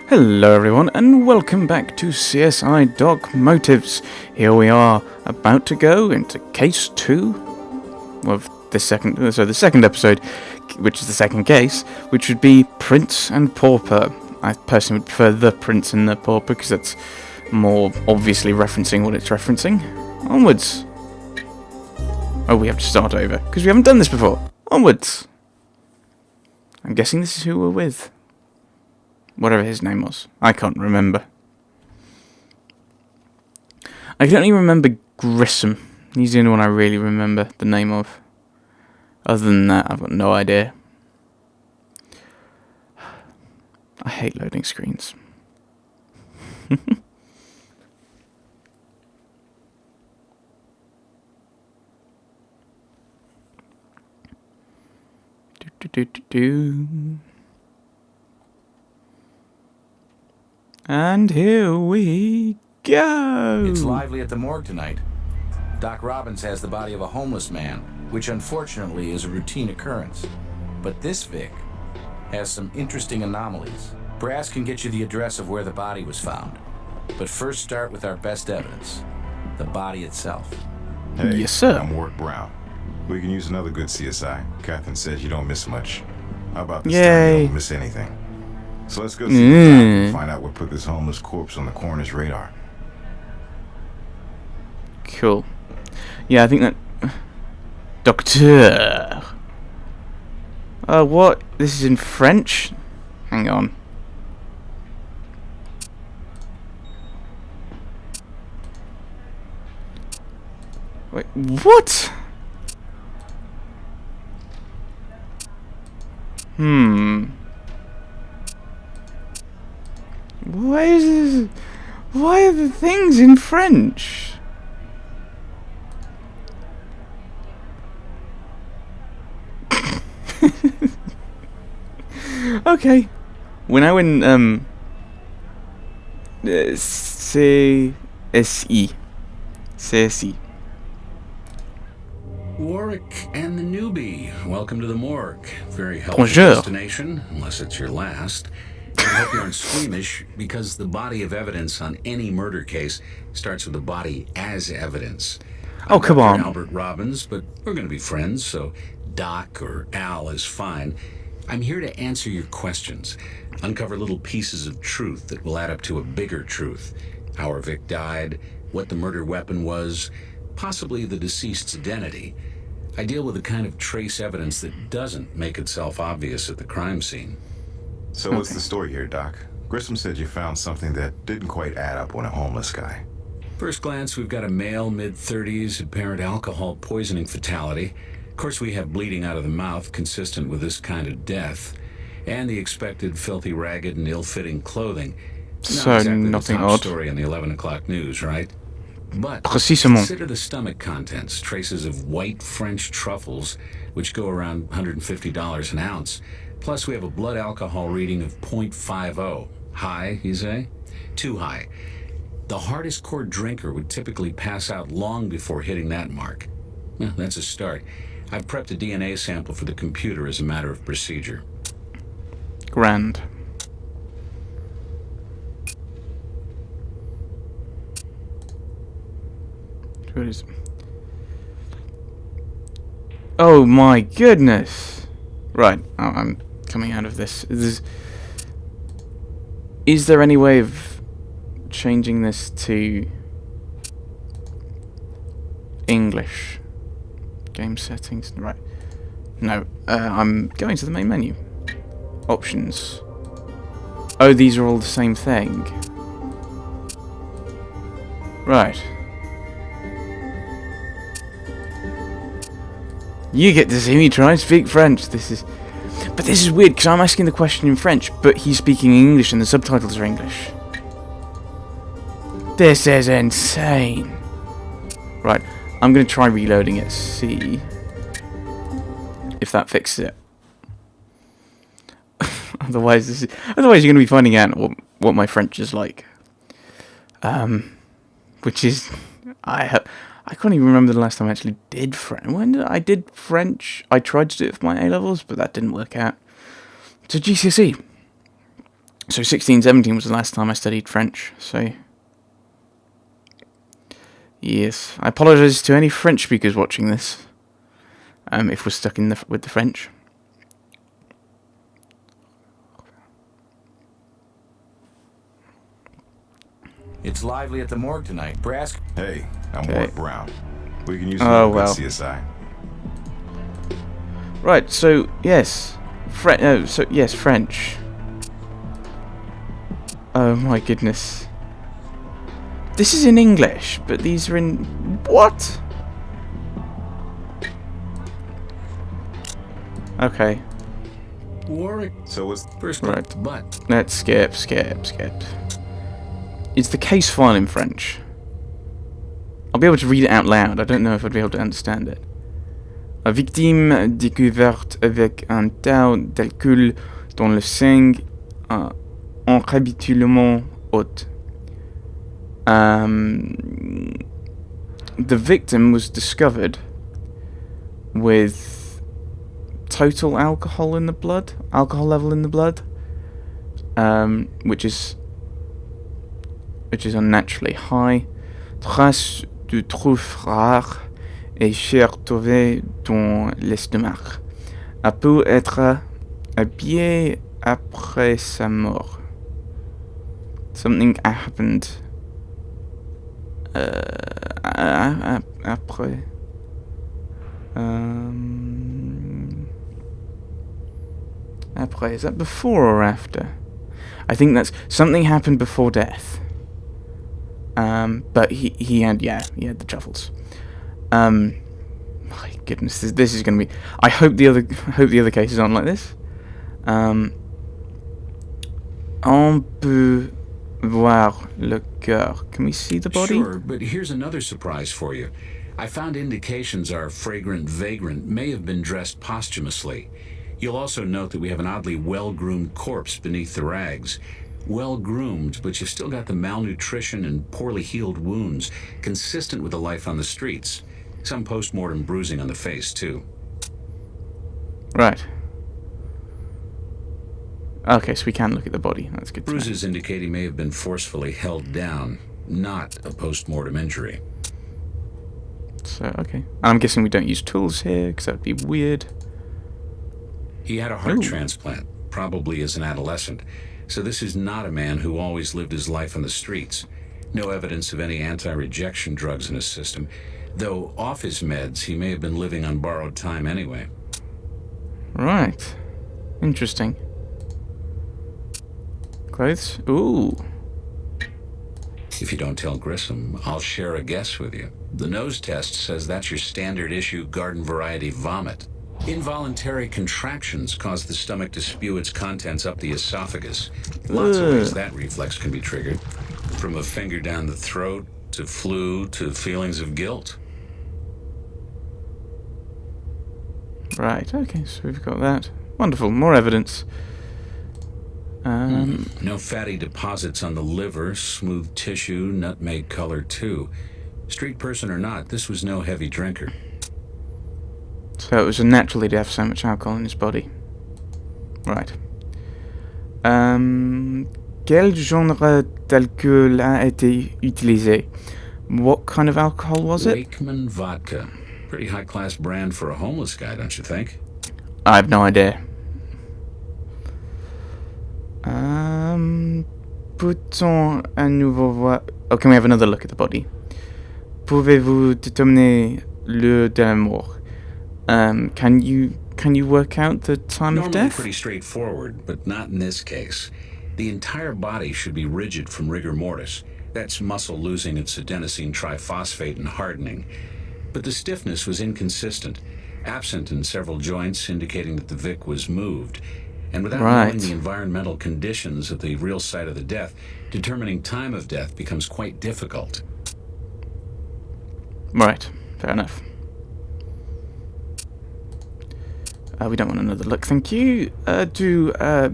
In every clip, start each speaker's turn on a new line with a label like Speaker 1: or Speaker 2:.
Speaker 1: Hello everyone and welcome back to CSI Doc Motives. Here we are about to go into case 2 of the second episode, which is the second case, which would be Prince and Pauper. I personally would prefer the Prince and the Pauper because that's more obviously referencing what it's referencing. Onwards. Oh, we have to start over because we haven't done this before. Onwards. I'm guessing this is who we're with. Whatever his name was. I can't remember. I can only remember Grissom. He's the only one I really remember the name of. Other than that, I've got no idea. I hate loading screens. And here we go!
Speaker 2: It's lively at the morgue tonight. Doc Robbins has the body of a homeless man, which unfortunately is a routine occurrence. But this Vic has some interesting anomalies. Brass can get you the address of where the body was found. But first start with our best evidence, the body itself.
Speaker 3: Hey,
Speaker 1: yes, sir.
Speaker 3: I'm Ward Brown. We can use another good CSI. Catherine says you don't miss much. How about this time
Speaker 1: Yay.
Speaker 3: you don't miss anything? So let's go see the doc and find out what put this homeless corpse on the coroner's radar.
Speaker 1: Cool. Yeah, I think that... Docteur. What? This is in French? Hang on. Wait, what? Why are the things in French? Okay. When I went CSI. CSI.
Speaker 4: Warwick and the newbie, welcome to the morgue. Very helpful
Speaker 1: Bonjour.
Speaker 4: destination, unless it's your last. And I hope you aren't squeamish, because the body of evidence on any murder case starts with the body as evidence.
Speaker 1: Oh,
Speaker 4: I'm
Speaker 1: come
Speaker 4: Dr.
Speaker 1: on.
Speaker 4: Albert Robbins, but we're going to be friends, so Doc or Al is fine. I'm here to answer your questions, uncover little pieces of truth that will add up to a bigger truth. How our Vic died, what the murder weapon was, possibly the deceased's identity. I deal with the kind of trace evidence that doesn't make itself obvious at the crime scene.
Speaker 3: So what's the story here, Doc? Grissom said you found something that didn't quite add up on a homeless guy.
Speaker 4: First glance, we've got a male, mid-30s, apparent alcohol poisoning fatality. Of course, we have bleeding out of the mouth consistent with this kind of death, and the expected filthy, ragged, and ill-fitting clothing.
Speaker 1: So
Speaker 4: Not exactly
Speaker 1: nothing
Speaker 4: the top
Speaker 1: odd.
Speaker 4: story on the 11 o'clock news, right? But
Speaker 1: Précisément.
Speaker 4: consider the stomach contents, traces of white French truffles, which go around $150 an ounce. Plus, we have a blood alcohol reading of 0.50. High, you say? Too high. The hardest core drinker would typically pass out long before hitting that mark. Well, that's a start. I've prepped a DNA sample for the computer as a matter of procedure.
Speaker 1: Grand. What is... Oh my goodness! Right, I'm coming out of this. Is there any way of changing this to English? Game settings? Right. No, I'm going to the main menu. Options. Oh, these are all the same thing. Right. You get to see me try and speak French. But this is weird because I'm asking the question in French, but he's speaking English and the subtitles are English. This is insane. Right, I'm going to try reloading it, see if that fixes it. Otherwise you're going to be finding out what my French is like. Which is, I can't even remember the last time I actually did French. When did I did French? I tried to do it for my A-levels, but that didn't work out. So GCSE. So 1617 was the last time I studied French, so... Yes, I apologise to any French speakers watching this, if we're stuck with the French.
Speaker 2: It's lively at the morgue tonight. Brass.
Speaker 3: Hey, I'm
Speaker 1: Okay.
Speaker 3: Ward Brown. We can use
Speaker 1: Oh,
Speaker 3: a good
Speaker 1: well.
Speaker 3: CSI.
Speaker 1: Right, so, yes. French. Oh my goodness. This is in English, but these are in... What? Okay,
Speaker 4: Warwick,
Speaker 3: So what's
Speaker 4: first
Speaker 1: Right.
Speaker 4: but
Speaker 1: let's skip. Is the case file in French? I'll be able to read it out loud. I don't know if I'd be able to understand it. La victime découverte avec un taux d'alcool dans le sang incroyablement haut. The victim was discovered with total alcohol level in the blood, which is unnaturally high. Traces de truffes rares et chair trouvée dans l'estomac. A pu être habillé après sa mort. Something happened après. Après, is that before or after? I think that's something happened before death. But he had the truffles. My goodness, this is going to be. I hope the other cases aren't like this. On peut voir le cœur. Can we see the body?
Speaker 4: Sure, but here's another surprise for you. I found indications our fragrant vagrant may have been dressed posthumously. You'll also note that we have an oddly well-groomed corpse beneath the rags. Well-groomed, but you've still got the malnutrition and poorly healed wounds, consistent with the life on the streets. Some post-mortem bruising on the face, too.
Speaker 1: Right. Okay, so we can look at the body. That's good to know.
Speaker 4: Bruises indicate he may have been forcefully held down, not a post-mortem injury.
Speaker 1: So, okay. I'm guessing we don't use tools here, because that would be weird.
Speaker 4: He had a heart
Speaker 1: Ooh.
Speaker 4: transplant, probably as an adolescent. So this is not a man who always lived his life on the streets. No evidence of any anti-rejection drugs in his system, though off his meds, he may have been living on borrowed time anyway.
Speaker 1: Right. Interesting. Clothes? Ooh.
Speaker 4: If you don't tell Grissom, I'll share a guess with you. The nose test says that's your standard issue garden variety vomit. Involuntary contractions cause the stomach to spew its contents up the esophagus. Lots of ways that reflex can be triggered. From a finger down the throat, to flu, to feelings of guilt.
Speaker 1: Right, okay, so we've got that. Wonderful, more evidence.
Speaker 4: No fatty deposits on the liver, smooth tissue, nutmeg color too. Street person or not, this was no heavy drinker.
Speaker 1: So it was naturally to have so much alcohol in his body. Right. Quel genre d'alcool a été utilisé? What kind of alcohol was it?
Speaker 4: Wakeman vodka. Pretty high-class brand for a homeless guy, don't you think?
Speaker 1: I have no idea. Peut-on à nouveau voir... Oh, can we have another look at the body? Pouvez-vous déterminer l'heure de la mort? Can you work out the time of
Speaker 4: Normally
Speaker 1: death?
Speaker 4: pretty straightforward, but not in this case. The entire body should be rigid from rigor mortis. That's muscle losing its adenosine triphosphate and hardening. But the stiffness was inconsistent, absent in several joints, indicating that the Vic was moved. And without knowing the environmental conditions at the real site of the death, determining time of death becomes quite difficult.
Speaker 1: Right, fair enough. We don't want another look, thank you. Du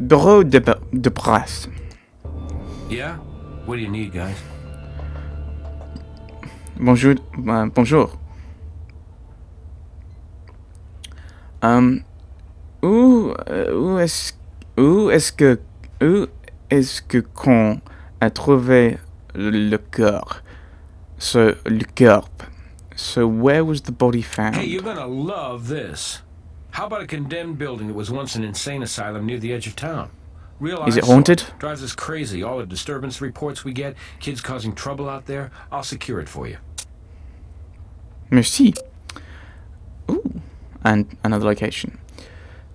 Speaker 1: bureau de presse.
Speaker 5: Yeah? What do you need, guys?
Speaker 1: Bonjour. Bonjour. Où est-ce est-ce que qu'on a trouvé le corps? So, le corps. So where was the body found?
Speaker 5: Hey, you're gonna love this. How about a condemned building that was once an insane asylum near the edge of town? Real
Speaker 1: Is it
Speaker 5: eyesore.
Speaker 1: haunted?
Speaker 5: Drives us crazy. All the disturbance reports we get, kids causing trouble out there. I'll secure it for you.
Speaker 1: Merci. Ooh, and another location.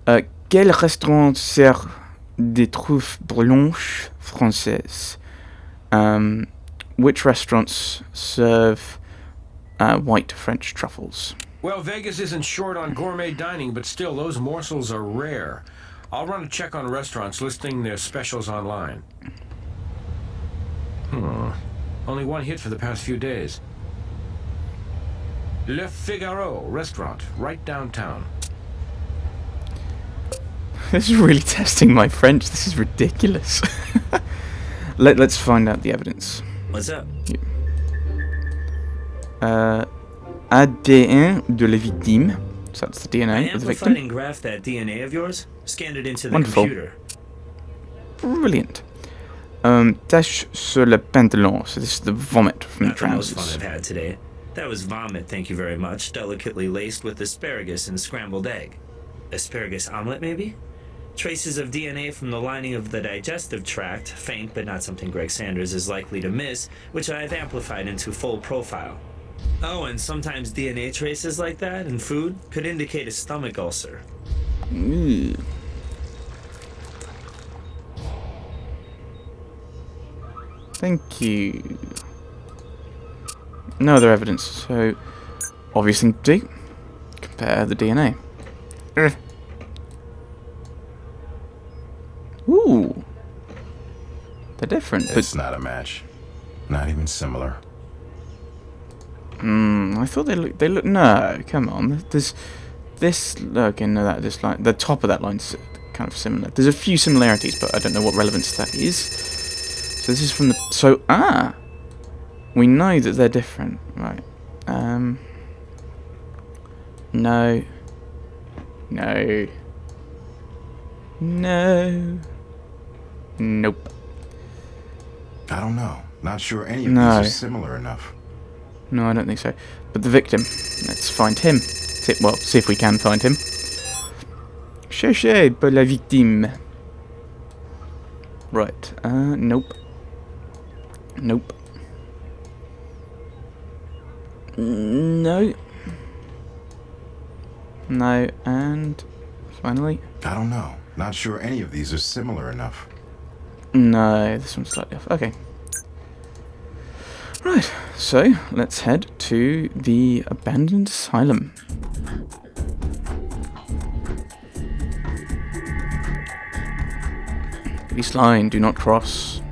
Speaker 1: Quel restaurant sert des truffes blanches françaises? Which restaurants serve white French truffles?
Speaker 5: Well, Vegas isn't short on gourmet dining, but still, those morsels are rare. I'll run a check on restaurants listing their specials online. Only one hit for the past few days. Le Figaro restaurant, right downtown.
Speaker 1: This is really testing my French. This is ridiculous. Let's find out the evidence.
Speaker 6: What's up?
Speaker 1: ADN de la victime. So that's the
Speaker 6: I
Speaker 1: DNA of the
Speaker 6: amplified
Speaker 1: victim.
Speaker 6: and graphed that DNA of yours, scanned it into the
Speaker 1: Wonderful.
Speaker 6: computer.
Speaker 1: Brilliant. Tache sur le pantalon. So this is the vomit from
Speaker 6: Not
Speaker 1: the
Speaker 6: the most fun
Speaker 1: trousers.
Speaker 6: I've had today. That was vomit, thank you very much, delicately laced with asparagus and scrambled egg. Asparagus omelet, maybe? Traces of DNA from the lining of the digestive tract, faint but not something Greg Sanders is likely to miss, which I've amplified into full profile. Oh, and sometimes DNA traces like that in food could indicate a stomach ulcer.
Speaker 1: Ooh. Thank you. No other evidence, so obvious thing to do. Compare the DNA. Ooh. They're different,
Speaker 3: It's
Speaker 1: but
Speaker 3: not a match. Not even similar.
Speaker 1: I thought they look no, come on. There's this okay, no, that this line, the top of that line's kind of similar. There's a few similarities, but I don't know what relevance that is. So this is from the we know that they're different, right? No. Nope.
Speaker 3: I don't know. Not sure any of
Speaker 1: No.
Speaker 3: these are similar enough.
Speaker 1: No, I don't think so. But the victim, let's find him. See if we can find him. Cherchez pour la victime. Right. Nope. Nope. No. No, and finally.
Speaker 3: I don't know. Not sure any of these are similar enough.
Speaker 1: No, this one's slightly off. Okay. Right, so let's head to the abandoned asylum. Police line, do not cross.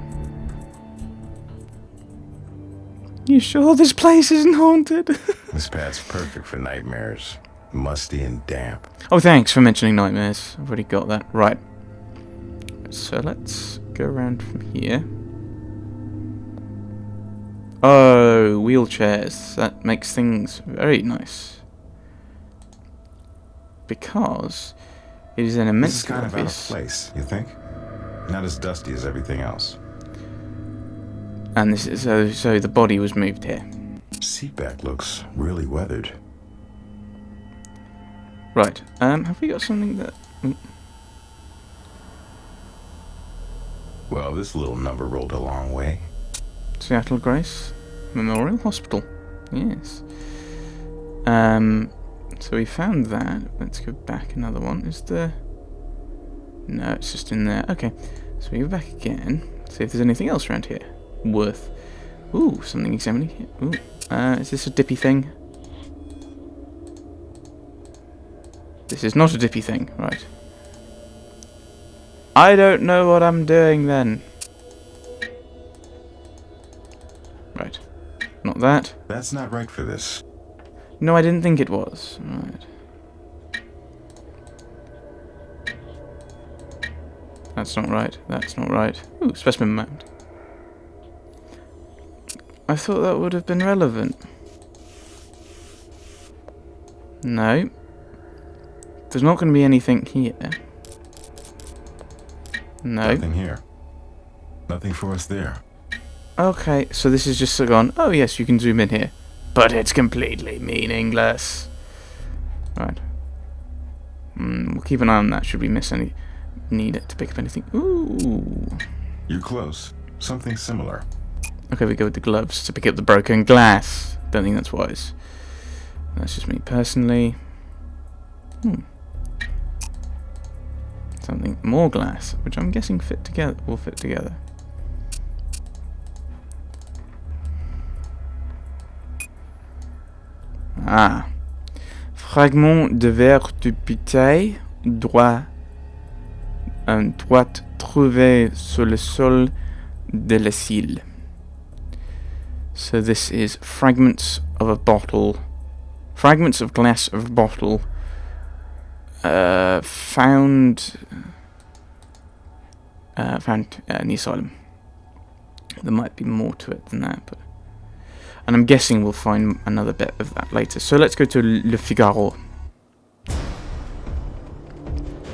Speaker 1: You sure this place isn't haunted?
Speaker 3: This pad's perfect for nightmares. Musty and damp.
Speaker 1: Oh, thanks for mentioning nightmares. I've already got that. Right. So let's go around from here. Oh, wheelchairs. That makes things very nice. Because it is an
Speaker 3: This is
Speaker 1: immensely
Speaker 3: kind of out of
Speaker 1: obvious...
Speaker 3: place, you think? Not as dusty as everything else.
Speaker 1: And this is so the body was moved here.
Speaker 3: Seatback looks really weathered.
Speaker 1: Right. Have we got something that...
Speaker 3: Well, this little number rolled a long way.
Speaker 1: Seattle Grace Memorial Hospital. Yes. So we found that. Let's go back another one. Is there... No, it's just in there. Okay. So we go back again. See if there's anything else around here. Worth. Ooh, something examining here. Ooh. Is this a dippy thing? This is not a dippy thing. Right. I don't know what I'm doing then. Right. Not that.
Speaker 3: That's not right for this.
Speaker 1: No, I didn't think it was. Right. That's not right. That's not right. Ooh, specimen mound. I thought that would have been relevant. No. There's not going to be anything here. No.
Speaker 3: Nothing here. Nothing for us there.
Speaker 1: Okay, so this is just gone, oh yes, you can zoom in here. But it's completely meaningless. Right. We'll keep an eye on that. Should we miss any... Need it to pick up anything? Ooh.
Speaker 3: You're close. Something similar.
Speaker 1: Okay, we go with the gloves to pick up the broken glass. Don't think that's wise. That's just me personally. Something more glass, which I'm guessing will fit together. Ah. Fragment de verre de bouteille droit trouvé sur le sol de l'asile. So this is fragments of a bottle, fragments of glass of a bottle, found in the asylum. There might be more to it than that, but... And I'm guessing we'll find another bit of that later. So let's go to Le Figaro.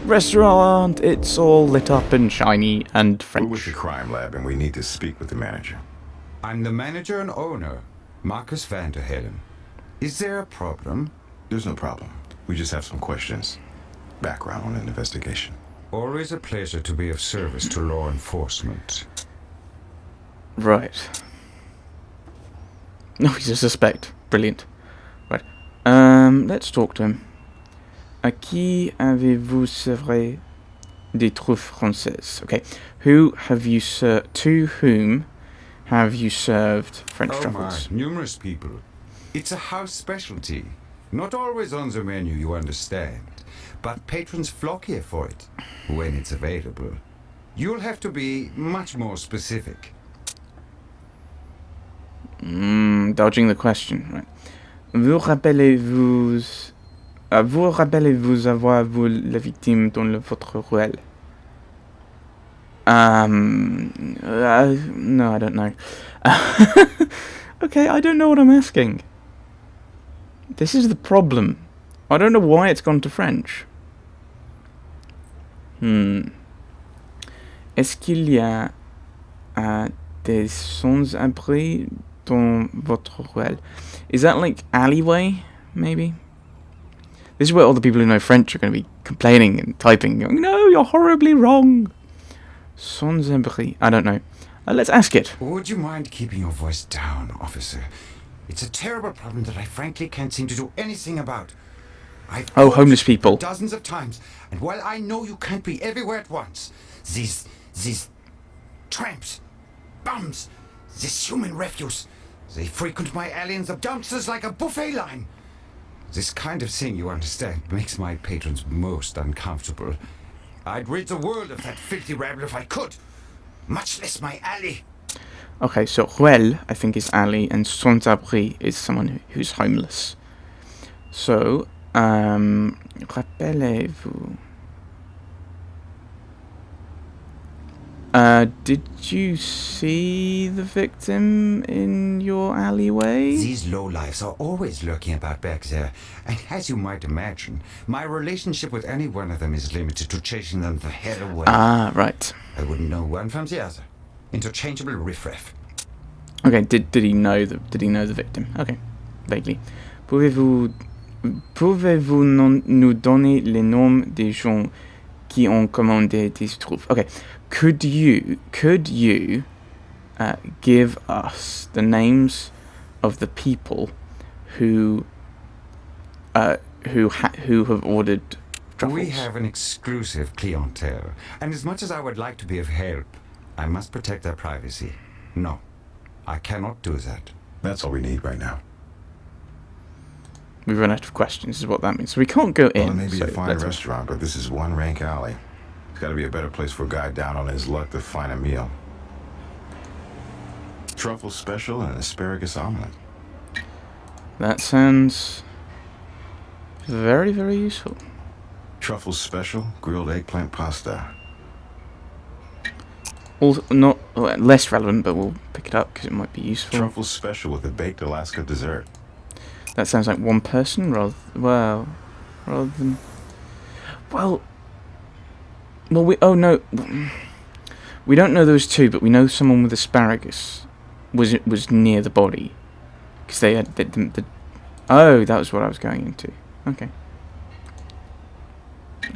Speaker 1: Restaurant! It's all lit up and shiny and
Speaker 3: We're with
Speaker 1: French.
Speaker 3: the crime lab and we need to speak with the manager.
Speaker 7: I'm the manager and owner, Marcus van der Helen. Is there a problem?
Speaker 3: There's no problem. We just have some questions. Background on an investigation.
Speaker 7: Always a pleasure to be of service to law enforcement.
Speaker 1: Right. No, he's a suspect. Brilliant. Right. Let's talk to him. À qui avez-vous servi des truffes françaises? Okay. To whom have you served French truffles?
Speaker 7: My, numerous people. It's a house specialty. Not always on the menu, you understand. But patrons flock here for it, when it's available. You'll have to be much more specific.
Speaker 1: Dodging the question. Right. Vous rappelez-vous avoir vu la victime dans votre ruelle? No, I don't know. Okay, I don't know what I'm asking. This is the problem. I don't know why it's gone to French. Est-ce qu'il y a des sans-abri dans votre ruelle? Is that like alleyway, maybe? This is where all the people who know French are going to be complaining and typing, going, no, you're horribly wrong. Sans-abri. I don't know. Let's ask it.
Speaker 7: Would you mind keeping your voice down, officer? It's a terrible problem that I frankly can't seem to do anything about.
Speaker 1: Oh, homeless people.
Speaker 7: Dozens of times, and while I know you can't be everywhere at once, these tramps, bums, this human refuse, they frequent my alleys of dumpsters like a buffet line. This kind of thing, you understand, makes my patrons most uncomfortable. I'd rid the world of that filthy rabble if I could, much less my alley.
Speaker 1: Okay, so ruelle, I think, is alley, and sans-abri is someone who's homeless. So, rappelez-vous. Did you see the victim in your alleyway?
Speaker 7: These lowlifes are always lurking about back there, and as you might imagine, my relationship with any one of them is limited to chasing them the hell away.
Speaker 1: Ah, right.
Speaker 7: I wouldn't know one from the other. Interchangeable riffraff.
Speaker 1: Okay, did he know the victim? Okay, vaguely. Pouvez-vous nous donner les noms des gens qui ont commandé des truffes? Okay, could you give us the names of the people who have ordered truffles?
Speaker 7: We have an exclusive clientele, and as much as I would like to be of help, I must protect their privacy. No, I cannot do that.
Speaker 3: That's all we need right now.
Speaker 1: We've run out of questions, is what that means. So we can't go in.
Speaker 3: Well, it may be
Speaker 1: so
Speaker 3: a fine restaurant, but this is one rank alley. It's got to be a better place for a guy down on his luck to find a meal. Truffle special and asparagus omelet.
Speaker 1: That sounds very, very useful.
Speaker 3: Truffle special, grilled eggplant pasta.
Speaker 1: Also, not less relevant, but we'll pick it up because it might be useful.
Speaker 3: Truffle special with a baked Alaska dessert.
Speaker 1: That sounds like one person rather than We don't know those two, but we know someone with asparagus was near the body. Because they had oh, that was what I was going into. Okay.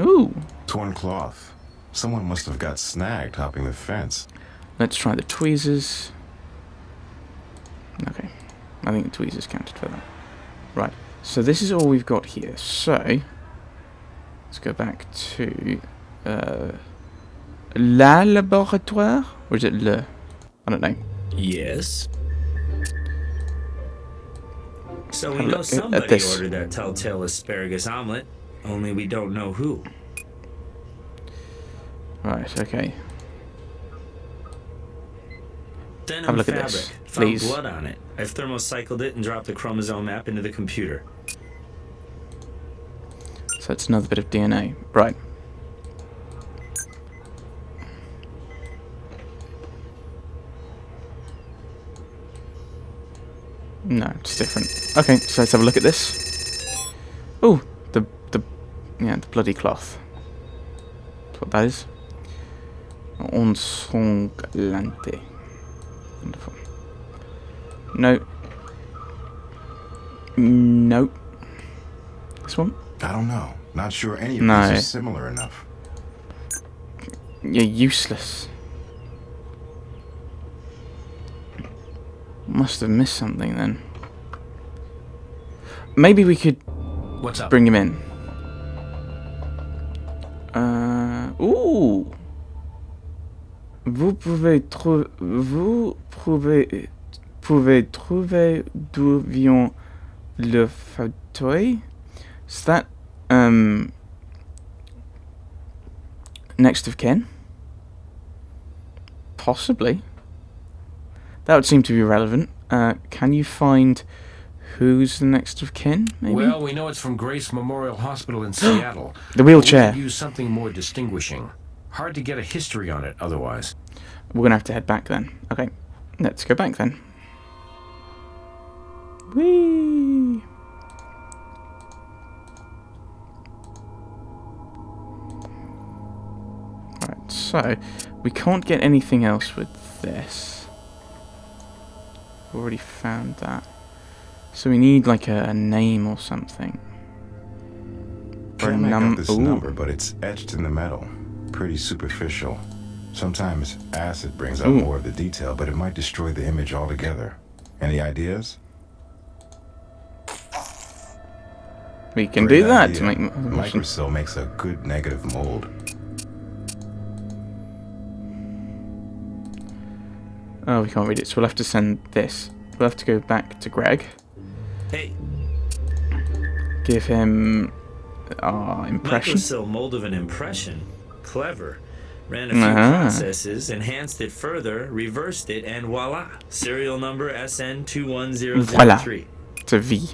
Speaker 1: Ooh.
Speaker 3: Torn cloth. Someone must have got snagged hopping the fence.
Speaker 1: Let's try the tweezers. Okay. I think the tweezers counted for that. Right. So this is all we've got here. So let's go back to La Laboratoire? Or is it Le? I don't know.
Speaker 6: Yes. So we
Speaker 1: Have a
Speaker 6: know
Speaker 1: look at
Speaker 6: somebody
Speaker 1: this.
Speaker 6: ordered that telltale asparagus omelet, only we don't know who.
Speaker 1: Right, okay.
Speaker 6: Denim
Speaker 1: Have a look at
Speaker 6: fabric.
Speaker 1: this,
Speaker 6: Found
Speaker 1: please.
Speaker 6: blood on it. I've thermocycled it and dropped the chromosome map into the computer.
Speaker 1: So it's another bit of DNA. Right. No, it's different. Okay, so let's have a look at this. Oh, the bloody cloth. That's what that is. Ensanglante. Wonderful. No. Nope. This one?
Speaker 3: I don't know. Not sure any of
Speaker 1: No.
Speaker 3: these are similar enough.
Speaker 1: You're useless. Must have missed something then. Maybe we could
Speaker 5: What's up?
Speaker 1: bring him in. Ooh. Vous pouvez trouver d'où vient le fauteuil. Is that next of kin? Possibly. That would seem to be relevant. Can you find who's the next of kin, maybe?
Speaker 5: Well, we know it's from Grace Memorial Hospital in Seattle.
Speaker 1: The wheelchair.
Speaker 5: We could use something more distinguishing. Hard to get a history on it otherwise.
Speaker 1: We're going to have to head back then. Okay, let's go back then. Whee! Right, so we can't get anything else with this. We've already found that. So we need like a name or something. Or a
Speaker 3: Can't make out this
Speaker 1: ooh.
Speaker 3: number, but it's etched in the metal. Pretty superficial. Sometimes acid brings out
Speaker 1: Ooh.
Speaker 3: more of the detail, but it might destroy the image altogether. Any ideas?
Speaker 1: We can
Speaker 3: Great
Speaker 1: do that
Speaker 3: idea.
Speaker 1: to make
Speaker 3: Microcell makes a good negative mold.
Speaker 1: Oh, we can't read it, so we'll have to send this. We'll have to go back to Greg.
Speaker 6: Hey,
Speaker 1: Give him our impression.
Speaker 6: microcell mold of an impression. Clever. Ran a few
Speaker 1: Uh-huh.
Speaker 6: processes, enhanced it further, reversed it, and voila. Serial number SN21003.
Speaker 1: It's a V.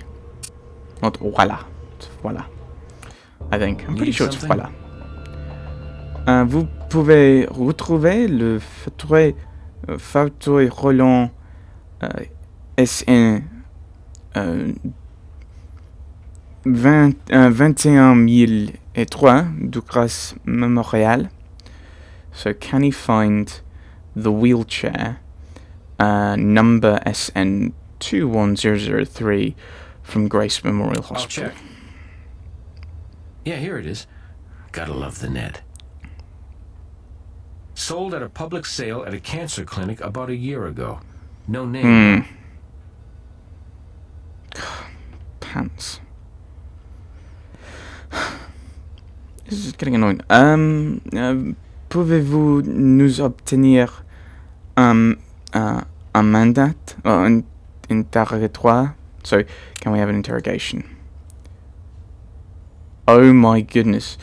Speaker 1: Not voila. It's voila. I think. I'm pretty
Speaker 5: Need
Speaker 1: sure it's
Speaker 5: something?
Speaker 1: voila. Vous pouvez retrouver le fauteuil roulant SN 21003 du Grace Memorial. So can he find the wheelchair number SN 21003 from Grace Memorial
Speaker 5: I'll
Speaker 1: Hospital?
Speaker 5: check. Yeah, here it is. Gotta love the net. Sold at a public sale at a cancer clinic about a year ago. No name.
Speaker 1: Pants. This is getting annoying. Pouvez-vous nous obtenir un mandat or un interrogatoire? So, can we have an interrogation? Oh my goodness.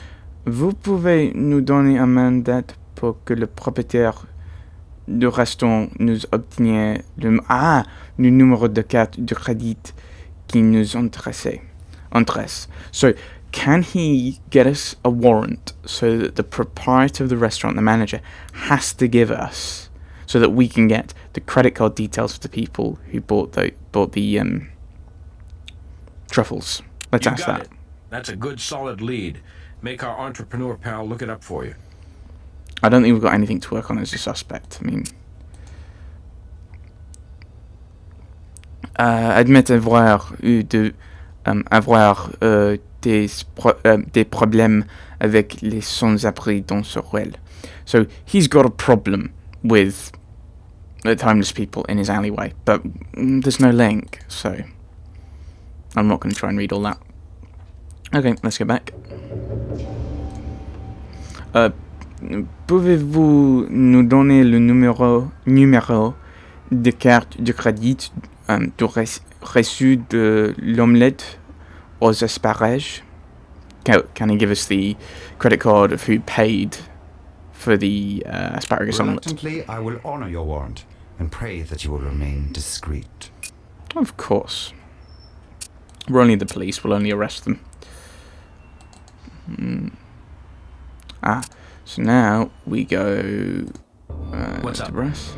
Speaker 1: Vous pouvez nous donner un mandat pour que le propriétaire du restaurant nous obtienne le numéro de carte de crédit qui nous intéresse. So, can he get us a warrant so that the proprietor of the restaurant, the manager, has to give us so that we can get the credit card details of the people who bought the truffles? Let's
Speaker 5: You
Speaker 1: ask
Speaker 5: got
Speaker 1: that.
Speaker 5: it. That's a good solid lead. Make our entrepreneur pal look it up for you.
Speaker 1: I don't think we've got anything to work on as a suspect. I mean, admettre avoir des problèmes avec les sans-abri dans ce ruelle. So he's got a problem with homeless people in his alleyway, but there's no link, so I'm not going to try and read all that. Okay, let's go back. Pouvez-vous nous donner le numéro de carte de crédit du reçu de l'omelette aux asparages? Can he give us the credit card of who paid for the asparagus omelette?
Speaker 7: Reluctantly, I will honor your warrant and pray that you will remain discreet.
Speaker 1: Of course. We're only the police, we'll only arrest them. So now we go
Speaker 5: What's
Speaker 1: to
Speaker 5: up?
Speaker 1: Russ.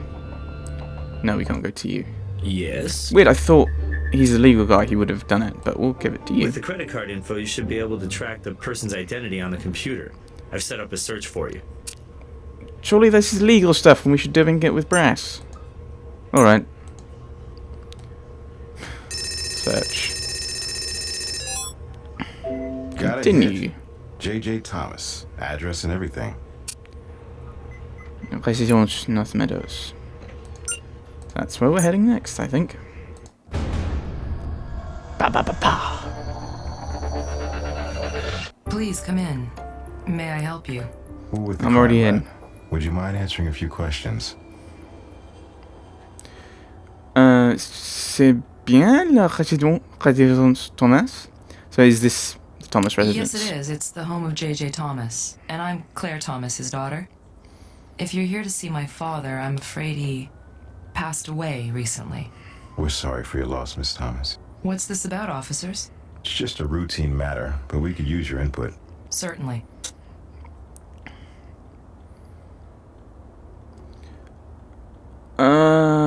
Speaker 1: No, we can't go to you.
Speaker 6: Yes?
Speaker 1: Weird, I thought he's a legal guy, he would have done it, but we'll give it to you.
Speaker 6: With the credit card info, you should be able to track the person's identity on the computer. I've set up a search for you.
Speaker 1: Surely this is legal stuff and we should link it with Brass. Alright. Search.
Speaker 3: Got it.
Speaker 1: Continue.
Speaker 3: J.J. Thomas. Address and everything.
Speaker 1: Résidence North Meadows. That's where we're heading next, I think. Ba ba ba ba.
Speaker 8: Please come in. May I help you?
Speaker 3: Who with the
Speaker 1: I'm already
Speaker 3: crime
Speaker 1: in.
Speaker 3: lab? Would you mind answering a few questions?
Speaker 1: C'est bien la résidence Thomas? So is this the Thomas residence?
Speaker 8: Yes, it is. It's the home of J.J. Thomas. And I'm Claire Thomas, his daughter. If you're here to see my father, I'm afraid he passed away recently.
Speaker 3: We're sorry for your loss, Miss Thomas.
Speaker 8: What's this about, officers?
Speaker 3: It's just a routine matter, but we could use your input.
Speaker 8: Certainly.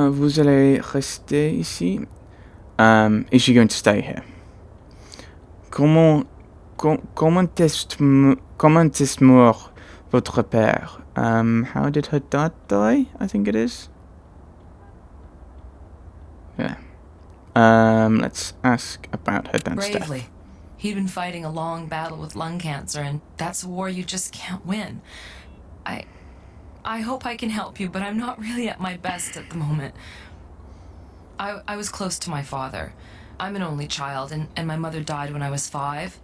Speaker 1: Vous allez rester ici? Is she going to stay here? Comment est mort votre père? How did her dad die? I think it is. Yeah. Let's ask about her dad's death.
Speaker 8: Bravely. He'd been fighting a long battle with lung cancer, and that's a war you just can't win. I hope I can help you, but I'm not really at my best at the moment. I was close to my father. I'm an only child, and my mother died when I was 5.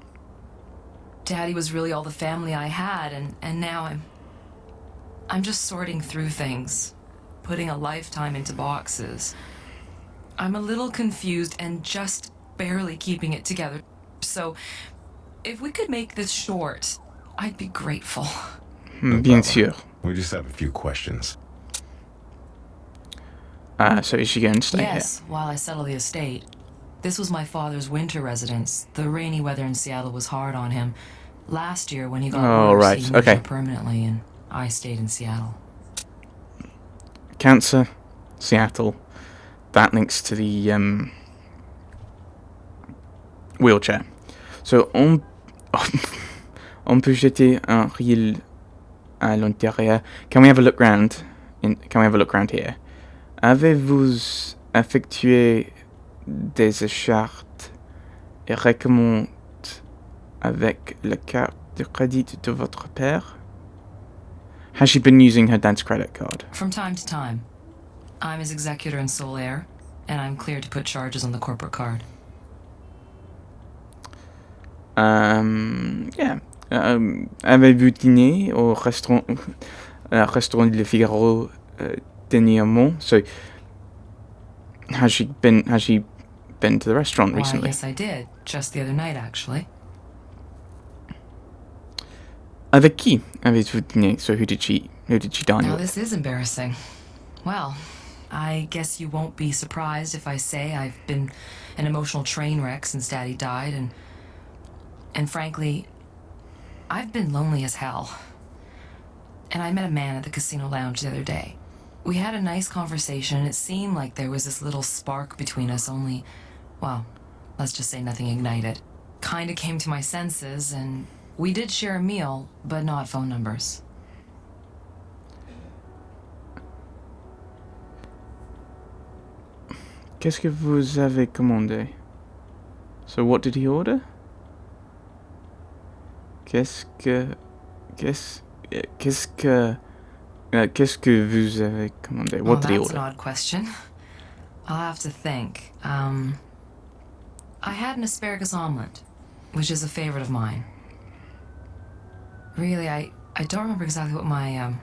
Speaker 8: Daddy was really all the family I had, and now I'm just sorting through things, putting a lifetime into boxes. I'm a little confused and just barely keeping it together. So, if we could make this short, I'd be grateful.
Speaker 1: Bien sûr.
Speaker 3: We just have a few questions.
Speaker 1: So is she going to stay
Speaker 8: Yes, while I settle the estate. This was my father's winter residence. The rainy weather in Seattle was hard on him. Last year, when he got
Speaker 1: Oh,
Speaker 8: worse,
Speaker 1: right,
Speaker 8: he moved
Speaker 1: okay.
Speaker 8: here permanently, and I stayed in Seattle.
Speaker 1: here? Cancer, Seattle. That links to the wheelchair. So on peut jeter un riel à l'intérieur. Can we have a look round? Can we have a look round here? Avez-vous effectué des achats et recommande avec la carte de crédit de votre père? Has she been using her dad's credit card?
Speaker 8: From time to time. I'm his executor and sole heir, and I'm cleared to put charges on the corporate card.
Speaker 1: Yeah. Avez-vous dîné au restaurant Le Figaro dernièrement? So, has she been to the restaurant
Speaker 8: Why,
Speaker 1: recently?
Speaker 8: yes, I did. Just the other night, actually.
Speaker 1: Avec qui avez-vous dîné? So who did she dine
Speaker 8: Now,
Speaker 1: with?
Speaker 8: this is embarrassing. Well, I guess you won't be surprised if I say I've been an emotional train wreck since Daddy died, and frankly, I've been lonely as hell. And I met a man at the casino lounge the other day. We had a nice conversation, and it seemed like there was this little spark between us, only, well, let's just say nothing ignited. Kinda came to my senses, and we did share a meal, but not phone numbers.
Speaker 1: Qu'est-ce que vous avez commandé? So what did he order? Qu'est-ce que vous avez commandé? What did he
Speaker 8: That's an
Speaker 1: order?
Speaker 8: odd question. I'll have to think. I had an asparagus omelet, which is a favorite of mine. Really, I don't remember exactly what my,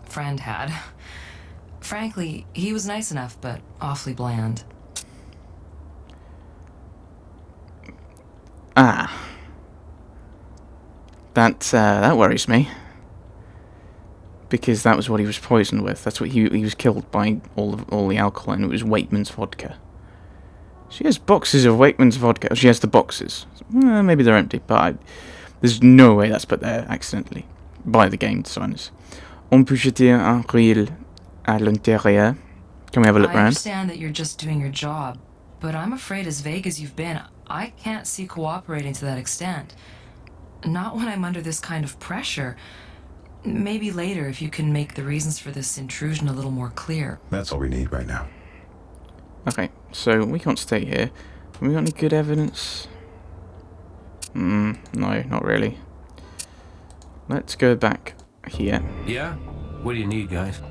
Speaker 8: friend had. Frankly, he was nice enough, but awfully bland.
Speaker 1: Ah. That worries me. Because that was what he was poisoned with. That's what he was killed by all the alcohol, and it was Wakeman's vodka. She has boxes of Wakeman's vodka. She has the boxes. Maybe they're empty, but there's no way that's put there accidentally by the game designers. On peut jeter un reel à l'intérieur. Can we have a look
Speaker 8: I
Speaker 1: around?
Speaker 8: understand that you're just doing your job, but I'm afraid as vague as you've been, I can't see cooperating to that extent. Not when I'm under this kind of pressure. Maybe later if you can make the reasons for this intrusion a little more clear.
Speaker 3: That's all we need right now.
Speaker 1: Okay, so we can't stay here. Have we got any good evidence? No, not really. Let's go back here.
Speaker 5: Yeah? What do you need, guys?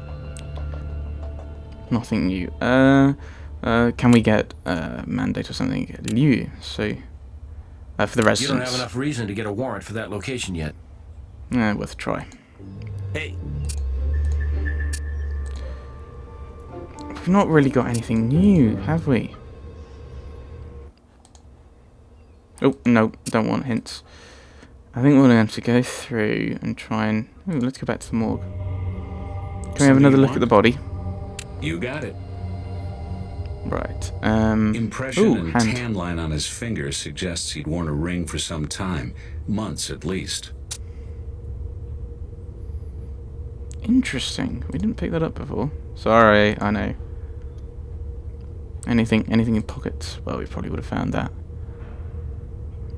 Speaker 1: Nothing new. Can we get a mandate or something new? So, for the residents.
Speaker 5: You don't have enough reason to get a warrant for that location yet.
Speaker 1: Worth a try.
Speaker 6: Hey,
Speaker 1: We've not really got anything new, have we? Oh, no, don't want hints. I think we're going to go through and try and... Ooh, let's go back to the morgue. Can we have another look at the body?
Speaker 4: You got it.
Speaker 1: Right.
Speaker 4: Impression
Speaker 1: ooh,
Speaker 4: and
Speaker 1: hand.
Speaker 4: tan line on his finger suggests he'd worn a ring for some time. Months at least.
Speaker 1: Interesting. We didn't pick that up before. Sorry, I know. Anything in pockets? Well, we probably would have found that.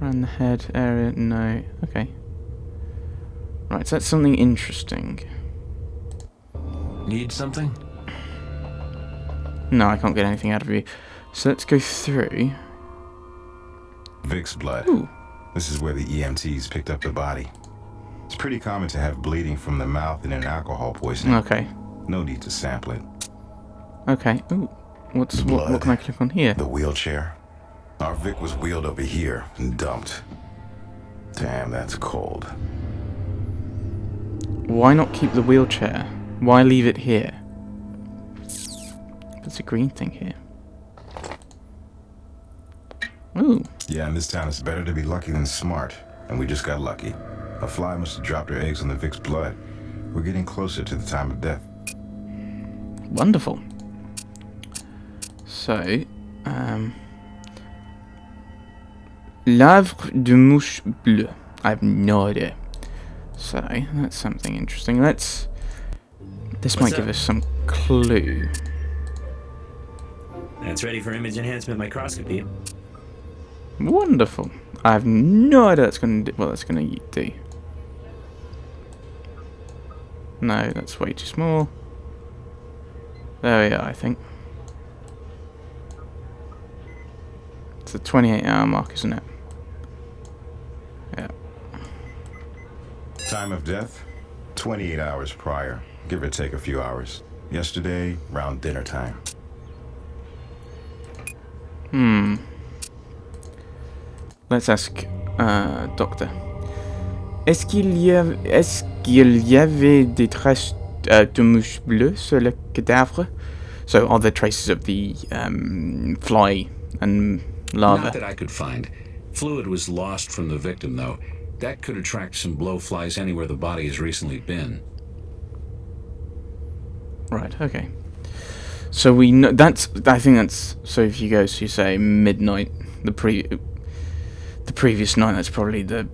Speaker 1: Around the head area? No. Okay. Right, so that's something interesting.
Speaker 5: Need something?
Speaker 1: No, I can't get anything out of you. So let's go through.
Speaker 3: Vic's blood.
Speaker 1: Ooh.
Speaker 3: This is where the EMTs picked up the body. It's pretty common to have bleeding from the mouth in an alcohol poisoning.
Speaker 1: Okay.
Speaker 3: No need to sample it.
Speaker 1: Okay. Ooh. What can I click on here?
Speaker 3: The wheelchair. Our Vic was wheeled over here and dumped. Damn, that's cold.
Speaker 1: Why not keep the wheelchair? Why leave it here? There's a green thing here. Ooh.
Speaker 3: Yeah, in this town it's better to be lucky than smart. And we just got lucky. A fly must have dropped her eggs on the Vic's blood. We're getting closer to the time of death.
Speaker 1: Wonderful. So, L'Havre de Mouche Bleue. I have no idea. So, that's something interesting. This might give us some clue.
Speaker 6: that's ready for image enhancement microscopy.
Speaker 1: Wonderful. I have no idea that's going to do. What that's going to do. No, that's way too small. There we are, I think. It's a 28-hour mark, isn't it? Yeah.
Speaker 3: Time of death? 28 hours prior, give or take a few hours. Yesterday, around dinner time.
Speaker 1: Let's ask Doctor. Est-ce qu'il y avait des traces de mouche bleue sur le cadavre? So, are there traces of the fly and larva?
Speaker 4: Not that I could find. Fluid was lost from the victim, though. That could attract some blowflies anywhere the body has recently been.
Speaker 1: Right, okay. So we know I think that's so if you go to say midnight, the previous night, that's probably the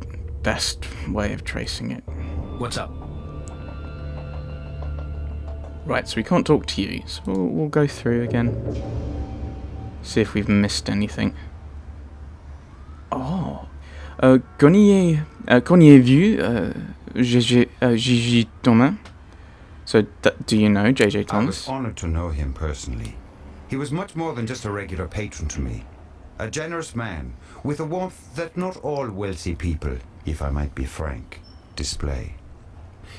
Speaker 1: best way of tracing it.
Speaker 5: What's up?
Speaker 1: Right, so we can't talk to you, so we'll go through again. See if we've missed anything. Oh, connais-vous J.J. Thomas? So, do you know J.J.
Speaker 7: I was
Speaker 1: Thomas?
Speaker 7: honored to know him personally. He was much more than just a regular patron to me. A generous man, with a warmth that not all wealthy people, if I might be frank, display.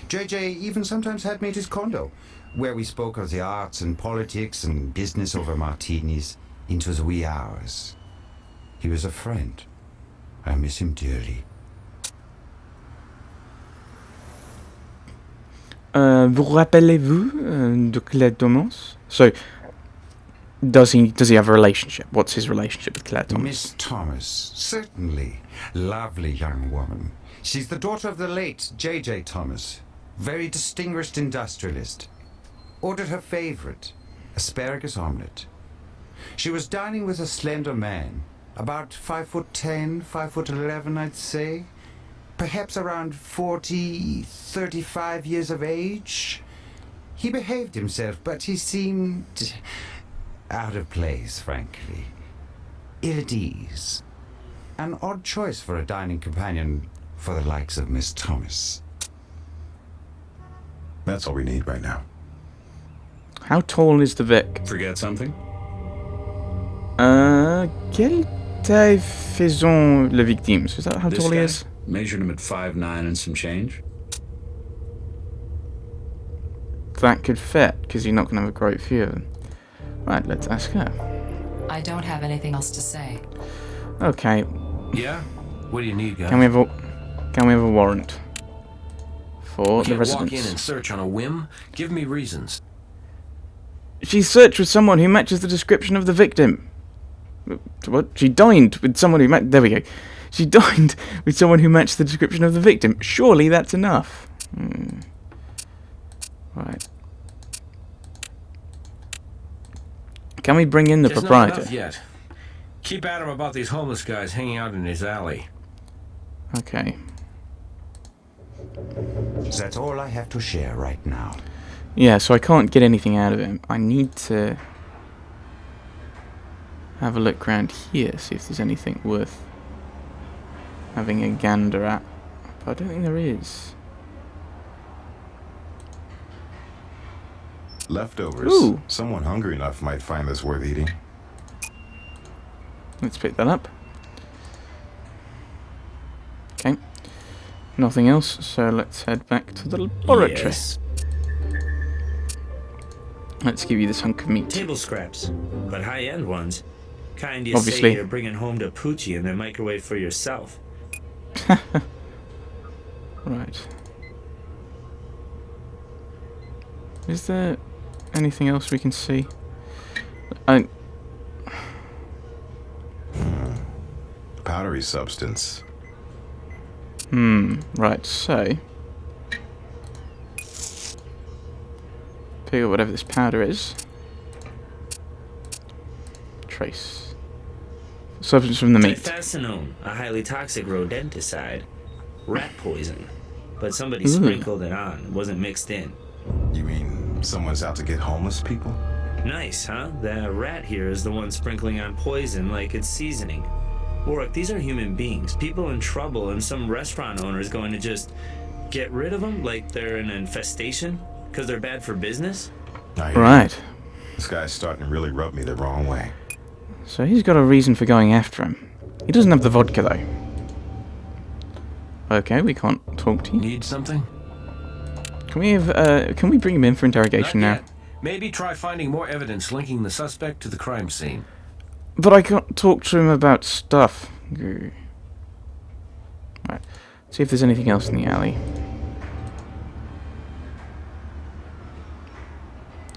Speaker 7: JJ even sometimes had me at his condo, where we spoke of the arts and politics and business over martinis into the wee hours. He was a friend. I miss him dearly.
Speaker 1: Vous rappelez-vous de Claire Thomas? So, does he have a relationship? What's his relationship with Claire Thomas?
Speaker 7: Miss Thomas, certainly. Lovely young woman. She's the daughter of the late J.J. Thomas. Very distinguished industrialist. Ordered her favorite, asparagus omelette. She was dining with a slender man, about 5'10", 5'11", I'd say. Perhaps around 40, 35 years of age. He behaved himself, but he seemed out of place, frankly. Ill at ease. An odd choice for a dining companion for the likes of Miss Thomas.
Speaker 3: That's all we need right now.
Speaker 1: How tall is the Vic?
Speaker 4: Forget something?
Speaker 1: Quelle taille faisons le victime? Is that how
Speaker 4: This
Speaker 1: tall he
Speaker 4: guy?
Speaker 1: is?
Speaker 4: Measured him at 5'9" and some change.
Speaker 1: That could fit, because you're not going to have a great view of him. Right, let's ask her.
Speaker 8: I don't have anything else to say.
Speaker 1: Okay,
Speaker 5: Yeah? What do you need, guys?
Speaker 1: can we have a warrant for the
Speaker 5: Can't walk in
Speaker 1: residence?
Speaker 5: and search on a whim? Give me reasons.
Speaker 1: She searched with someone who matches the description of the victim. What? She dined with someone who matched... There we go. She dined with someone who matched the description of the victim. Surely that's enough. Right. Can we bring in the
Speaker 5: There's
Speaker 1: proprietor?
Speaker 5: not enough yet. Keep at him about these homeless guys hanging out in his alley.
Speaker 1: Okay.
Speaker 7: That's all I have to share right now.
Speaker 1: Yeah, so I can't get anything out of him. I need to have a look around here, see if there's anything worth having a gander at. But I don't think there is.
Speaker 3: Leftovers.
Speaker 1: Ooh.
Speaker 3: Someone hungry enough might find this worth eating.
Speaker 1: Let's pick that up. Okay. Nothing else, so let's head back to the laboratory.
Speaker 6: Yes.
Speaker 1: Let's give you this hunk of meat.
Speaker 6: Table scraps, but high-end ones. Kind you
Speaker 1: Obviously.
Speaker 6: say you're bringing home to Poochie and then microwave for yourself.
Speaker 1: Right. Is there anything else we can see?
Speaker 3: Powdery substance.
Speaker 1: Right, so... pick up whatever this powder is. Trace. Substance from the meat.
Speaker 6: Typhasinone, a highly toxic rodenticide. Rat poison. But somebody
Speaker 1: Ooh.
Speaker 6: sprinkled it on. It wasn't mixed in.
Speaker 3: You mean someone's out to get homeless people?
Speaker 6: Nice, huh? The rat here is the one sprinkling on poison like it's seasoning. Warwick, these are human beings, people in trouble, and some restaurant owner is going to just get rid of them like they're an infestation because they're bad for business?
Speaker 3: I hear you.
Speaker 1: Right.
Speaker 3: This guy's starting to really rub me the wrong way.
Speaker 1: So he's got a reason for going after him. He doesn't have the vodka though. Okay, we can't talk to you.
Speaker 5: Need something?
Speaker 1: Can we bring him in for interrogation
Speaker 5: Not
Speaker 1: now?
Speaker 5: yet. Maybe try finding more evidence linking the suspect to the crime scene.
Speaker 1: But I can't talk to him about stuff. Right. See if there's anything else in the alley.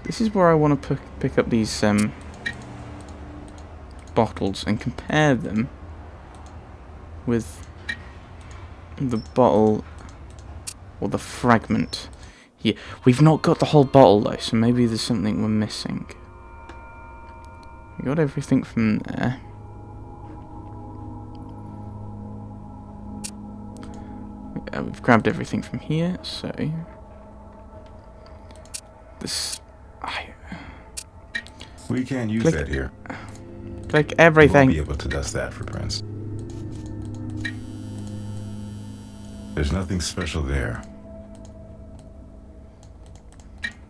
Speaker 1: This is where I want to pick up these bottles and compare them with the bottle or the fragment here. We've not got the whole bottle though, so maybe there's something we're missing. We got everything from there. We've grabbed everything from here, so this.
Speaker 3: We can't use
Speaker 1: Click.
Speaker 3: that here.
Speaker 1: Click
Speaker 3: We won't
Speaker 1: everything.
Speaker 3: be able to dust that for Prince. There's nothing special there.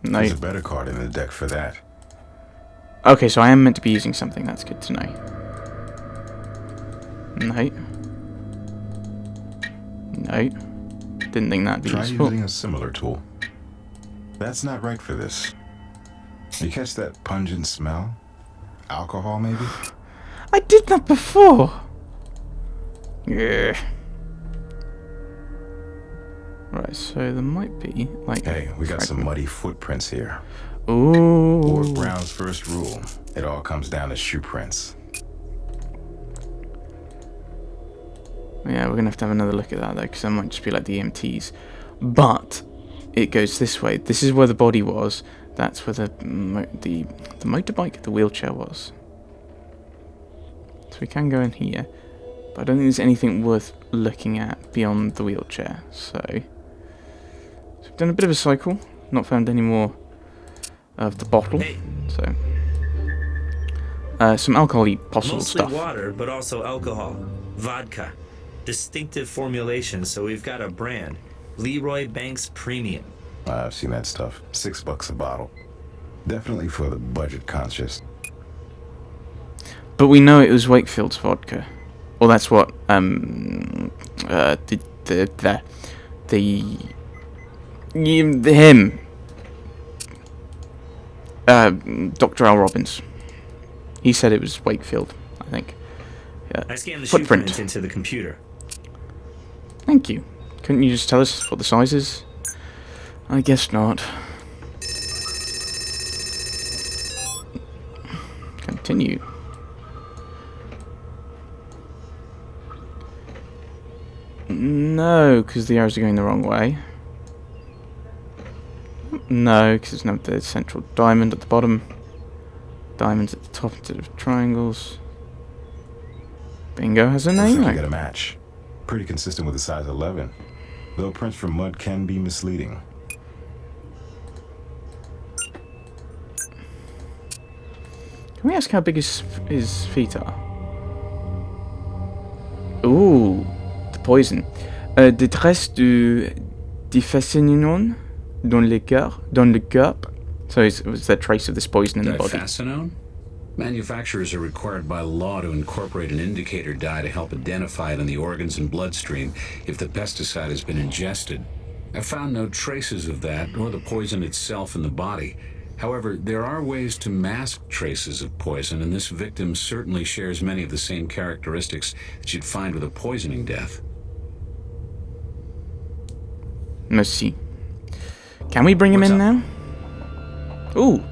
Speaker 1: No.
Speaker 3: There's a better card in the deck for that.
Speaker 1: Okay, so I am meant to be using something. That's good to know. No. No. Didn't think that'd be
Speaker 3: Try
Speaker 1: useful.
Speaker 3: using a similar tool. That's not right for this. You catch that pungent smell? Alcohol, maybe?
Speaker 1: I did that before! Yeah. Right, so there might be, like...
Speaker 3: Hey, we got some muddy footprints here.
Speaker 1: Ooh.
Speaker 3: Ward Brown's first rule. It all comes down to shoe prints.
Speaker 1: Yeah, we're gonna have to have another look at that though, because that might just be like the EMTs. But it goes this way. This is where the body was. That's where the motorbike, the wheelchair was. So we can go in here, but I don't think there's anything worth looking at beyond the wheelchair. So we've done a bit of a cycle. Not found any more of the bottle.
Speaker 6: Hey.
Speaker 1: So some alcohol-y possible
Speaker 6: Mostly
Speaker 1: stuff.
Speaker 6: water, but also alcohol. Vodka. Distinctive formulation, so we've got a brand. Leroy Banks Premium.
Speaker 3: I've seen that stuff. $6 a bottle. Definitely for the budget conscious.
Speaker 1: But we know it was Wakefield's vodka. Well, that's what him Dr. Al Robbins. He said it was Wakefield, I think. Yeah.
Speaker 6: I scanned the shoe
Speaker 1: Footprint.
Speaker 6: print into the computer.
Speaker 1: Thank you. Couldn't you just tell us what the size is? I guess not. Continue. No, because the arrows are going the wrong way. No, because there's no the central diamond at the bottom. Diamonds at the top instead of triangles. Bingo has a
Speaker 3: Looks
Speaker 1: name.
Speaker 3: like you
Speaker 1: Right?
Speaker 3: got a match. Pretty consistent with the size 11. Though prints from mud can be misleading.
Speaker 1: Can we ask how big his feet are? Ooh, the poison. Des traces de fascinone dans le cœur. So was there trace of this poison in the body?
Speaker 4: Diphacinone? Manufacturers are required by law to incorporate an indicator dye to help identify it in the organs and bloodstream if the pesticide has been ingested. I found no traces of that or the poison itself in the body. However, there are ways to mask traces of poison, and this victim certainly shares many of the same characteristics that you'd find with a poisoning death.
Speaker 1: Merci. Can we bring him
Speaker 5: What's
Speaker 1: in
Speaker 5: up?
Speaker 1: now? Ooh.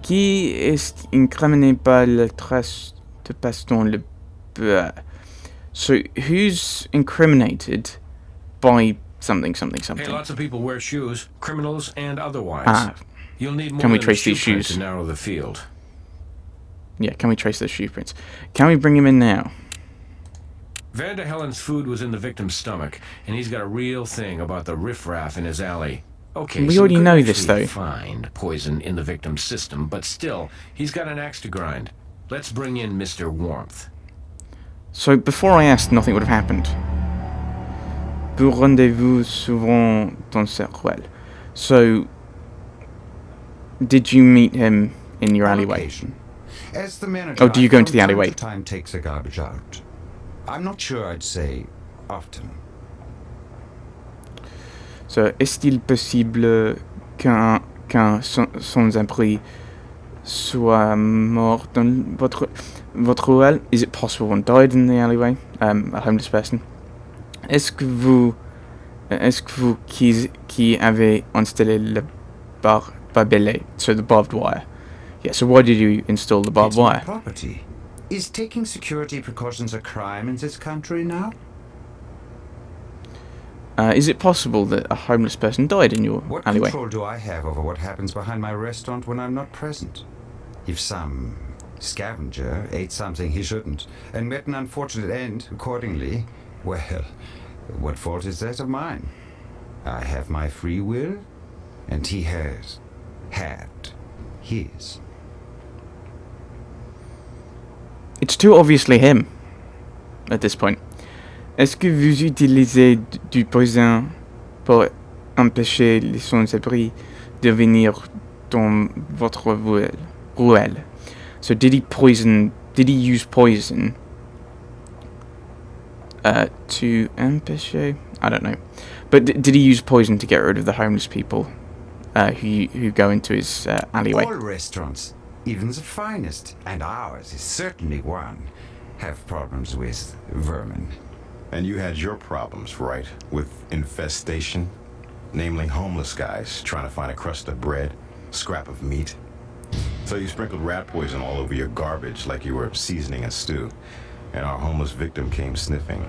Speaker 1: Qui est incriminé par la trace de passe dans le... So, who's incriminated by something?
Speaker 5: Hey, lots of people wear shoes, criminals and otherwise.
Speaker 1: Ah,
Speaker 5: You'll need more
Speaker 1: Can we
Speaker 5: than a
Speaker 1: trace
Speaker 5: shoe
Speaker 1: these
Speaker 5: print
Speaker 1: shoes?
Speaker 5: to narrow the field.
Speaker 1: yeah, can we trace those shoe prints? Can we bring him in now?
Speaker 5: Vander Hellen's food was in the victim's stomach, and he's got a real thing about the riffraff in his alley. Okay,
Speaker 1: We
Speaker 5: so
Speaker 1: already
Speaker 5: couldn't
Speaker 1: know this,
Speaker 5: actually
Speaker 1: though.
Speaker 5: Find poison in the victim's system, but still, he's got an axe to grind. Let's bring in Mr. Warmth.
Speaker 1: So, before I asked, nothing would have happened. Vous rendez-vous souvent dans cette ruelle. So, did you meet him in your alleyway?
Speaker 7: Location. As the manager,
Speaker 1: Oh, do you
Speaker 7: I
Speaker 1: go into
Speaker 7: from
Speaker 1: the
Speaker 7: time
Speaker 1: alleyway?
Speaker 7: to time takes the garbage out. I'm not sure I'd say often.
Speaker 1: So, est-il possible qu'un sans-abri soit mort dans votre ruelle? Is it possible one died in the alleyway? A homeless person. Est-ce que vous qui avez installé le barbelé, so the barbed wire? Yeah, so why did you install the barbed
Speaker 7: It's my
Speaker 1: wire?
Speaker 7: property. Is taking security precautions a crime in this country now?
Speaker 1: Is it possible that a homeless person died in your
Speaker 7: What
Speaker 1: alleyway?
Speaker 7: control do I have over what happens behind my restaurant when I'm not present? If some scavenger ate something he shouldn't and met an unfortunate end accordingly, well, what fault is that of mine? I have my free will, and he has had his.
Speaker 1: It's too obviously him at this point. Est-ce que vous utilisez du poison pour empêcher les sans-abri de venir dans votre cruel. So did he use poison to empêcher? I don't know. But did he use poison to get rid of the homeless people who go into his alleyway?
Speaker 7: All restaurants, even the finest, and ours is certainly one, have problems with vermin.
Speaker 3: And you had your problems, right? With infestation? Namely homeless guys trying to find a crust of bread, scrap of meat. So you sprinkled rat poison all over your garbage like you were seasoning a stew. And our homeless victim came sniffing.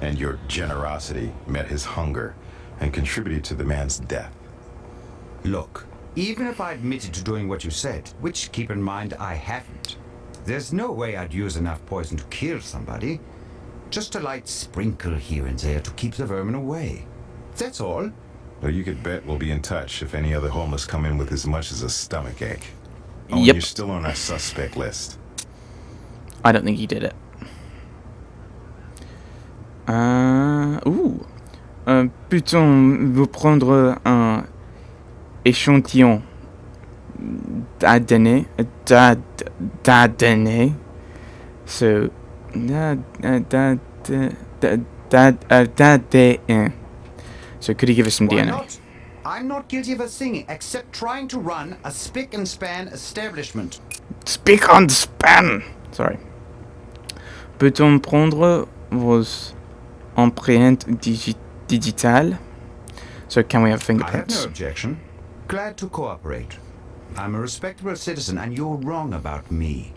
Speaker 3: And your generosity met his hunger and contributed to the man's death.
Speaker 7: Look, even if I admitted to doing what you said, which, keep in mind, I haven't, there's no way I'd use enough poison to kill somebody. Just a light sprinkle here and there to keep the vermin away. That's all.
Speaker 3: Well, you could bet we'll be in touch if any other homeless come in with as much as a stomachache. Oh,
Speaker 1: Yep.
Speaker 3: You're still on our suspect list.
Speaker 1: I don't think he did it. Peut-on vous prendre un échantillon d'ADN? So, d'ADN. So could he give us some
Speaker 7: Why
Speaker 1: DNA?
Speaker 7: not? I'm not guilty of a thing except trying to run a spick and span establishment.
Speaker 1: Speak on span! Sorry. Peut-on prendre vos empreintes digitales? So can we have
Speaker 7: I have
Speaker 1: fingerprints?
Speaker 7: no objection. Glad to cooperate. I'm a respectable citizen, and you're wrong about me.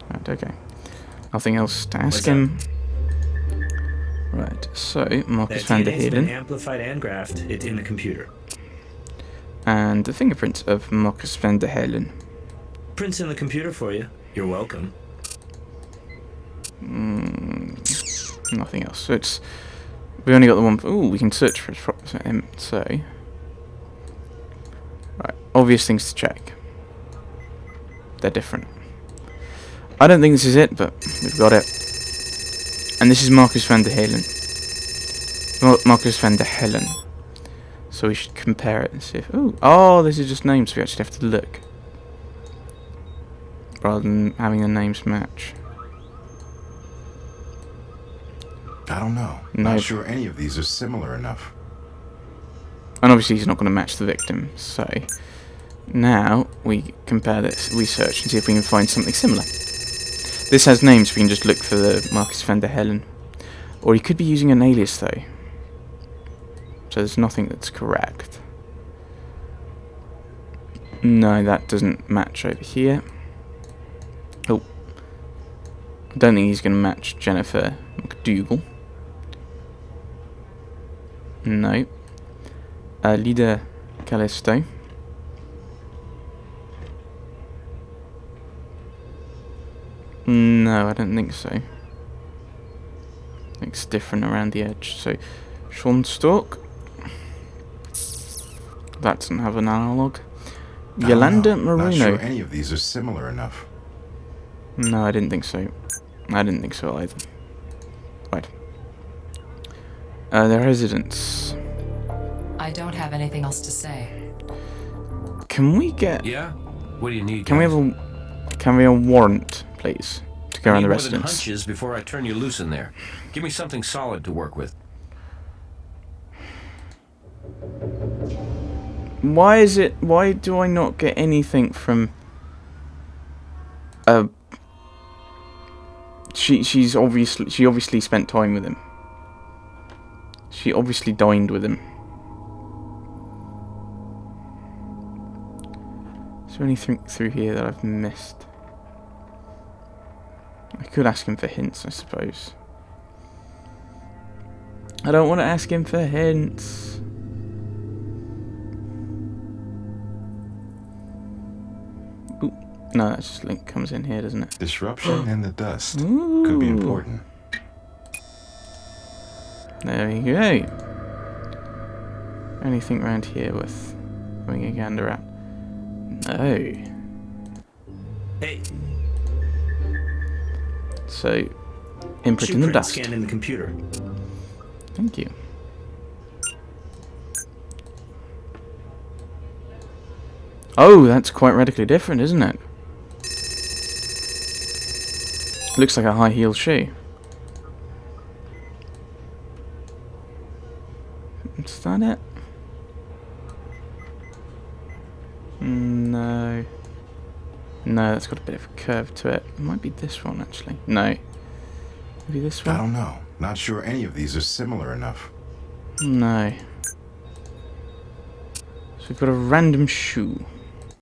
Speaker 1: Right, okay. Nothing else to ask
Speaker 6: What's
Speaker 1: him. Right, so Marcus
Speaker 6: That
Speaker 1: van der
Speaker 6: DNA's been
Speaker 1: Heyden
Speaker 6: amplified and graphed. It's in the computer.
Speaker 1: and the fingerprints of Marcus van der Heyden.
Speaker 6: Prints in the computer for you. You're welcome.
Speaker 1: Nothing else. So it's we only got the one. Ooh, we can search for him. So right, obvious things to check. They're different. I don't think this is it, but we've got it. And this is Marcus van der Heyden. Marcus van der Heyden. So we should compare it and see if... Ooh, oh, this is just names, so we actually have to look. Rather than having the names match.
Speaker 3: I don't know.
Speaker 1: No.
Speaker 3: Not sure any of these are similar enough.
Speaker 1: And obviously he's not going to match the victim, so... Now, we compare this, we search and see if we can find something similar. This has names, we can just look for the Marcus van der Heyden. Or he could be using an alias, though. So there's nothing that's correct. No, that doesn't match over here. Oh. I don't think he's going to match Jennifer McDougal. No. Lida Callisto. No, I don't think so. I think it's different around the edge. So, Sean Stork. That doesn't have an analog.
Speaker 3: I don't
Speaker 1: Yolanda
Speaker 3: know. Not
Speaker 1: Marino.
Speaker 3: sure any of these are similar enough.
Speaker 1: No, I didn't think so. I didn't think so either. Right. Their residence.
Speaker 8: I don't have anything else to say.
Speaker 1: Can we get...
Speaker 5: Yeah? What do you need?
Speaker 1: Can we
Speaker 5: guys?
Speaker 1: have a warrant, please, to go around
Speaker 5: Need
Speaker 1: the
Speaker 5: more than
Speaker 1: residence?
Speaker 5: hunches before I turn you loose in there. Give me something solid to work with.
Speaker 1: Why do I not get anything from... She obviously spent time with him. She obviously dined with him. Is there anything through here that I've missed? I could ask him for hints, I suppose. I don't want to ask him for hints. Ooh, no, that's just link comes in here, doesn't it?
Speaker 3: Disruption in the dust.
Speaker 1: Ooh.
Speaker 3: Could be important.
Speaker 1: There we go. Anything around here worth having a gander at? No.
Speaker 6: Hey,
Speaker 1: So, imprint
Speaker 6: shoe
Speaker 1: in the
Speaker 6: print
Speaker 1: dust.
Speaker 6: scanned in the computer.
Speaker 1: Thank you. Oh, that's quite radically different, isn't it? Looks like a high heel shoe. Is that it? No. No, that's got a bit of a curve to it. It might be this one, actually. No. Maybe this one?
Speaker 3: I don't know. Not sure any of these are similar enough.
Speaker 1: No. So we've got a random shoe.